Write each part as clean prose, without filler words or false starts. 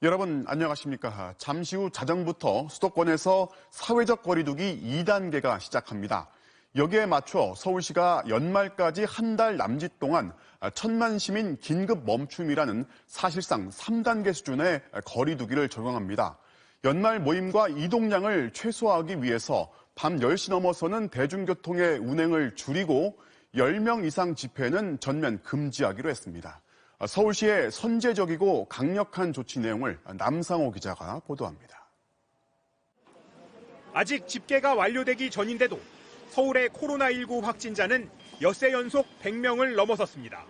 여러분 안녕하십니까? 잠시 후 자정부터 수도권에서 사회적 거리두기 2단계가 시작합니다. 여기에 맞춰 서울시가 연말까지 한 달 남짓 동안 1,000만 시민 긴급 멈춤이라는 사실상 3단계 수준의 거리두기를 적용합니다. 연말 모임과 이동량을 최소화하기 위해서 밤 10시 넘어서는 대중교통의 운행을 줄이고 10명 이상 집회는 전면 금지하기로 했습니다. 서울시의 선제적이고 강력한 조치 내용을 남상호 기자가 보도합니다. 아직 집계가 완료되기 전인데도 서울의 코로나19 확진자는 엿새 연속 100명을 넘어섰습니다.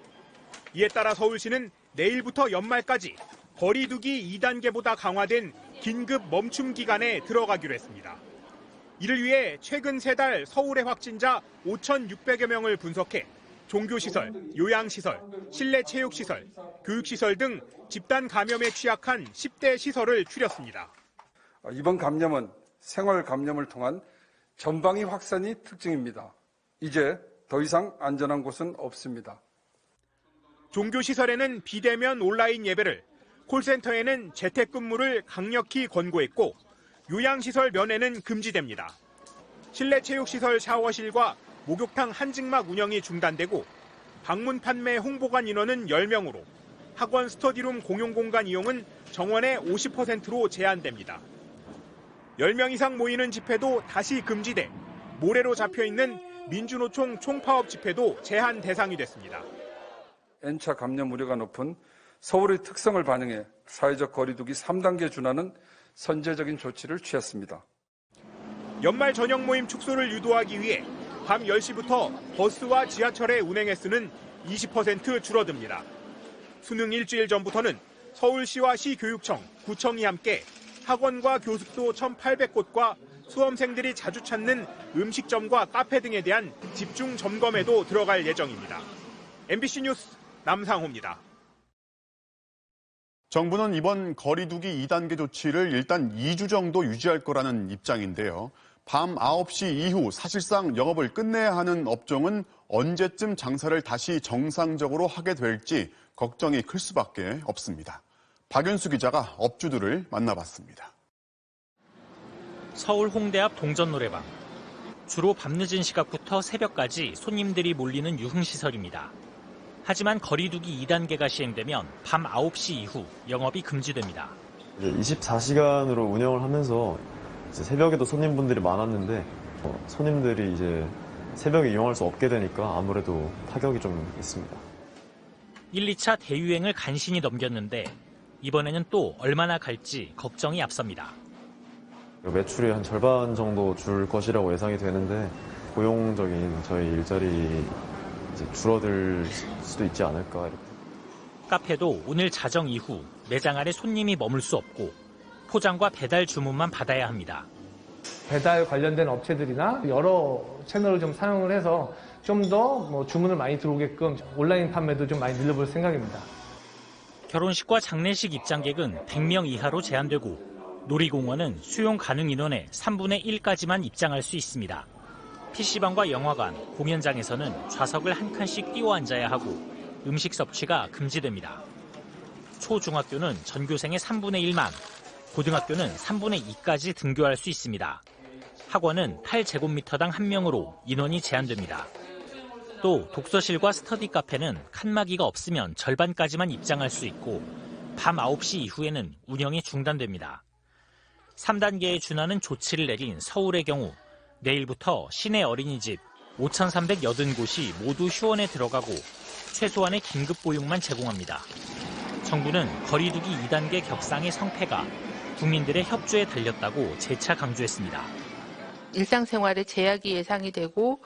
이에 따라 서울시는 내일부터 연말까지 거리두기 2단계보다 강화된 긴급 멈춤 기간에 들어가기로 했습니다. 이를 위해 최근 3달 서울의 확진자 5,600여 명을 분석해 종교시설, 요양시설, 실내체육시설, 교육시설 등 집단 감염에 취약한 10대 시설을 추렸습니다. 이번 감염은 생활 감염을 통한 전방위 확산이 특징입니다. 이제 더 이상 안전한 곳은 없습니다. 종교시설에는 비대면 온라인 예배를, 콜센터에는 재택근무를 강력히 권고했고 요양시설 면회는 금지됩니다. 실내체육시설 샤워실과 목욕탕 한증막 운영이 중단되고 방문 판매 홍보관 인원은 10명으로 학원 스터디룸 공용공간 이용은 정원의 50%로 제한됩니다. 10명 이상 모이는 집회도 다시 금지돼 모래로 잡혀있는 민주노총 총파업 집회도 제한 대상이 됐습니다. N차 감염 우려가 높은 서울의 특성을 반영해 사회적 거리두기 3단계 준하는 선제적인 조치를 취했습니다. 연말 저녁 모임 축소를 유도하기 위해 밤 10시부터 버스와 지하철의 운행 횟수는 20% 줄어듭니다. 수능 일주일 전부터는 서울시와 시교육청, 구청이 함께 학원과 교습소 1,800곳과 수험생들이 자주 찾는 음식점과 카페 등에 대한 집중 점검에도 들어갈 예정입니다. MBC 뉴스 남상호입니다. 정부는 이번 거리두기 2단계 조치를 일단 2주 정도 유지할 거라는 입장인데요. 밤 9시 이후 사실상 영업을 끝내야 하는 업종은 언제쯤 장사를 다시 정상적으로 하게 될지 걱정이 클 수밖에 없습니다. 박윤수 기자가 업주들을 만나봤습니다. 서울 홍대 앞 동전 노래방. 주로 밤늦은 시각부터 새벽까지 손님들이 몰리는 유흥시설입니다. 하지만 거리두기 2단계가 시행되면 밤 9시 이후 영업이 금지됩니다. 24시간으로 운영을 하면서 새벽에도 손님분들이 많았는데 손님들이 이제 새벽에 이용할 수 없게 되니까 아무래도 타격이 좀 있습니다. 1, 2차 대유행을 간신히 넘겼는데 이번에는 또 얼마나 갈지 걱정이 앞섭니다. 매출이 한 절반 정도 줄 것이라고 예상이 되는데 고용적인 저희 일자리 이제 줄어들 수도 있지 않을까 이렇게. 카페도 오늘 자정 이후 매장 안에 손님이 머물 수 없고 포장과 배달 주문만 받아야 합니다. 배달 관련된 업체들이나 여러 채널을 좀 사용을 해서 좀 더 주문을 많이 들어오게끔 온라인 판매도 좀 많이 늘려볼 생각입니다. 결혼식과 장례식 입장객은 100명 이하로 제한되고 놀이공원은 수용 가능 인원의 3분의 1까지만 입장할 수 있습니다. PC방과 영화관, 공연장에서는 좌석을 한 칸씩 띄워 앉아야 하고 음식 섭취가 금지됩니다. 초중학교는 전교생의 3분의 1만, 고등학교는 3분의 2까지 등교할 수 있습니다. 학원은 8제곱미터당 1명으로 인원이 제한됩니다. 또 독서실과 스터디 카페는 칸막이가 없으면 절반까지만 입장할 수 있고 밤 9시 이후에는 운영이 중단됩니다. 3단계에 준하는 조치를 내린 서울의 경우 내일부터 시내 어린이집 5,380곳이 모두 휴원에 들어가고 최소한의 긴급 보육만 제공합니다. 정부는 거리두기 2단계 격상의 성패가 국민들의 협조에 달렸다고 재차 강조했습니다. 일상생활에 제약이 예상이 되고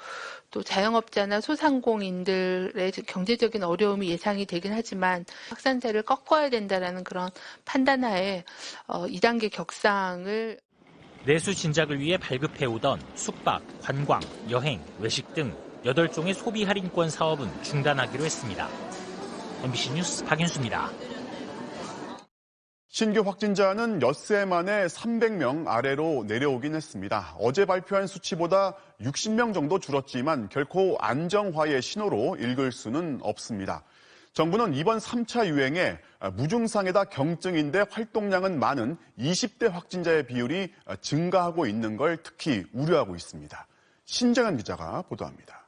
또 자영업자나 소상공인들의 경제적인 어려움이 예상이 되긴 하지만 확산세를 꺾어야 된다라는 그런 판단하에 2단계 격상을 내수 진작을 위해 발급해오던 숙박, 관광, 여행, 외식 등 8종의 소비 할인권 사업은 중단하기로 했습니다. MBC 뉴스 박윤수입니다. 신규 확진자는 엿새 만에 300명 아래로 내려오긴 했습니다. 어제 발표한 수치보다 60명 정도 줄었지만 결코 안정화의 신호로 읽을 수는 없습니다. 정부는 이번 3차 유행에 무증상에다 경증인데 활동량은 많은 20대 확진자의 비율이 증가하고 있는 걸 특히 우려하고 있습니다. 신정현 기자가 보도합니다.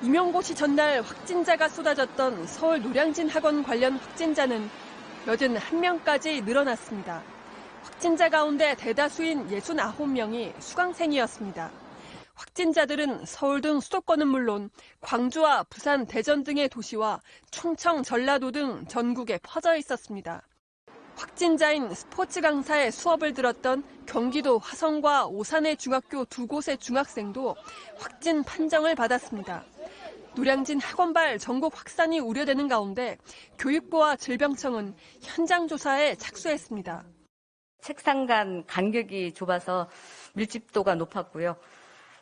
임용고시 전날 확진자가 쏟아졌던 서울 노량진 학원 관련 확진자는 81명까지 늘어났습니다. 확진자 가운데 대다수인 69명이 수강생이었습니다. 확진자들은 서울 등 수도권은 물론 광주와 부산, 대전 등의 도시와 충청, 전라도 등 전국에 퍼져 있었습니다. 확진자인 스포츠 강사의 수업을 들었던 경기도 화성과 오산의 중학교 두 곳의 중학생도 확진 판정을 받았습니다. 노량진 학원발 전국 확산이 우려되는 가운데 교육부와 질병청은 현장 조사에 착수했습니다. 책상 간 간격이 좁아서 밀집도가 높았고요.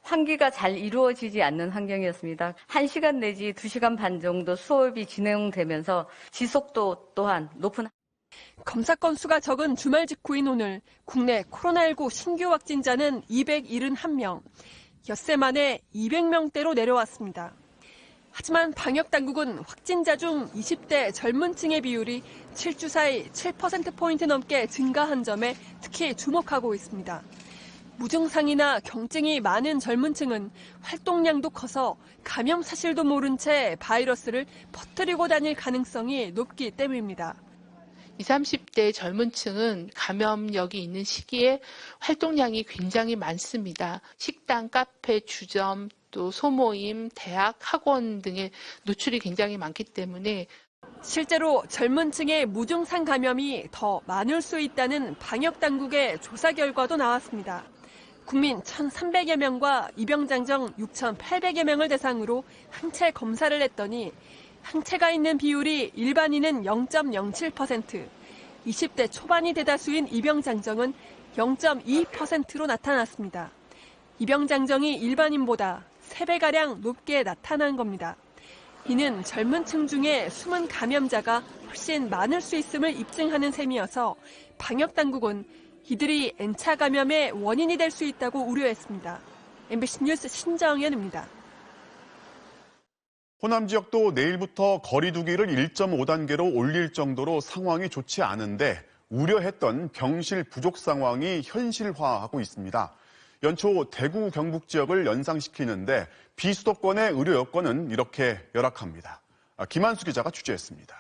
환기가 잘 이루어지지 않는 환경이었습니다. 1시간 내지 2시간 반 정도 수업이 진행되면서 지속도 또한 높은. 검사 건수가 적은 주말 직후인 오늘 국내 코로나19 신규 확진자는 271명, 엿새 만에 200명대로 내려왔습니다. 하지만 방역당국은 확진자 중 20대 젊은 층의 비율이 7주 사이 7%포인트 넘게 증가한 점에 특히 주목하고 있습니다. 무증상이나 경증이 많은 젊은 층은 활동량도 커서 감염 사실도 모른 채 바이러스를 퍼뜨리고 다닐 가능성이 높기 때문입니다. 20, 30대 젊은 층은 감염력이 있는 시기에 활동량이 굉장히 많습니다. 식당, 카페, 주점, 또 소모임, 대학, 학원 등의 노출이 굉장히 많기 때문에 실제로 젊은 층의 무증상 감염이 더 많을 수 있다는 방역당국의 조사 결과도 나왔습니다. 국민 1,300여 명과 입영장정 6,800여 명을 대상으로 항체 검사를 했더니 항체가 있는 비율이 일반인은 0.07%, 20대 초반이 대다수인 입영장정은 0.2%로 나타났습니다. 입영장정이 일반인보다 3배가량 높게 나타난 겁니다. 이는 젊은 층 중에 숨은 감염자가 훨씬 많을 수 있음을 입증하는 셈이어서 방역당국은 이들이 N차 감염의 원인이 될 수 있다고 우려했습니다. MBC 뉴스 신정현입니다. 호남 지역도 내일부터 거리 두기를 1.5단계로 올릴 정도로 상황이 좋지 않은데 우려했던 병실 부족 상황이 현실화하고 있습니다. 연초 대구 경북 지역을 연상시키는데 비수도권의 의료 여건은 이렇게 열악합니다. 김한수 기자가 취재했습니다.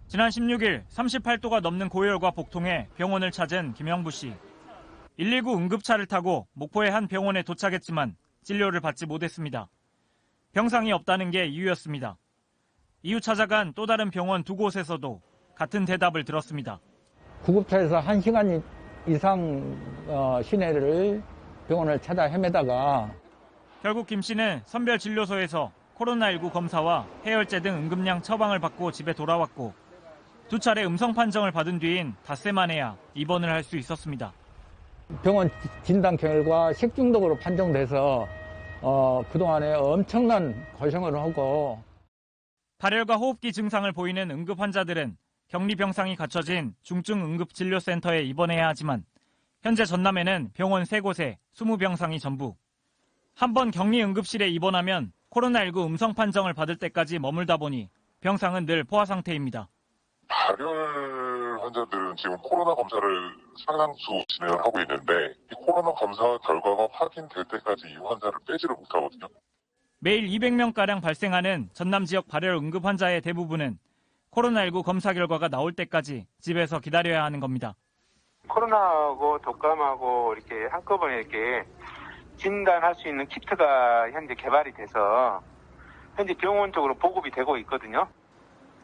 지난 16일 38도가 넘는 고열과 복통에 병원을 찾은 김영부 씨. 119 응급차를 타고 목포의 한 병원에 도착했지만 진료를 받지 못했습니다. 병상이 없다는 게 이유였습니다. 이후 찾아간 또 다른 병원 두 곳에서도 같은 대답을 들었습니다. 구급차에서 1시간 이상 시내를 병원을 찾아 헤매다가 결국 김 씨는 선별진료소에서 코로나19 검사와 해열제 등 응급량 처방을 받고 집에 돌아왔고 두 차례 음성 판정을 받은 뒤인 닷새 만에야 입원을 할 수 있었습니다. 병원 진단 결과 식중독으로 판정돼서 그동안에 엄청난 고생을 하고 발열과 호흡기 증상을 보이는 응급 환자들은 격리 병상이 갖춰진 중증 응급진료센터에 입원해야 하지만 현재 전남에는 병원 3곳에 20병상이 전부. 한번 격리 응급실에 입원하면 코로나19 음성 판정을 받을 때까지 머물다 보니 병상은 늘 포화 상태입니다. 발열 환자들은 지금 코로나 검사를 상당수 진행을 하고 있는데 이 코로나 검사 결과가 확인될 때까지 이 환자를 빼지를 못하거든요. 매일 200명가량 발생하는 전남 지역 발열 응급 환자의 대부분은 코로나19 검사 결과가 나올 때까지 집에서 기다려야 하는 겁니다. 코로나하고 독감하고 이렇게 한꺼번에 이렇게 진단할 수 있는 키트가 현재 개발이 돼서 현재 병원 쪽으로 보급이 되고 있거든요.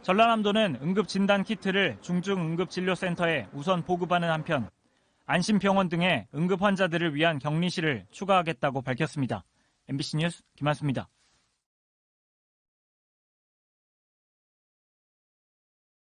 전라남도는 응급 진단 키트를 중증 응급진료센터에 우선 보급하는 한편 안심병원 등의 응급 환자들을 위한 격리실을 추가하겠다고 밝혔습니다. MBC 뉴스 김한수입니다.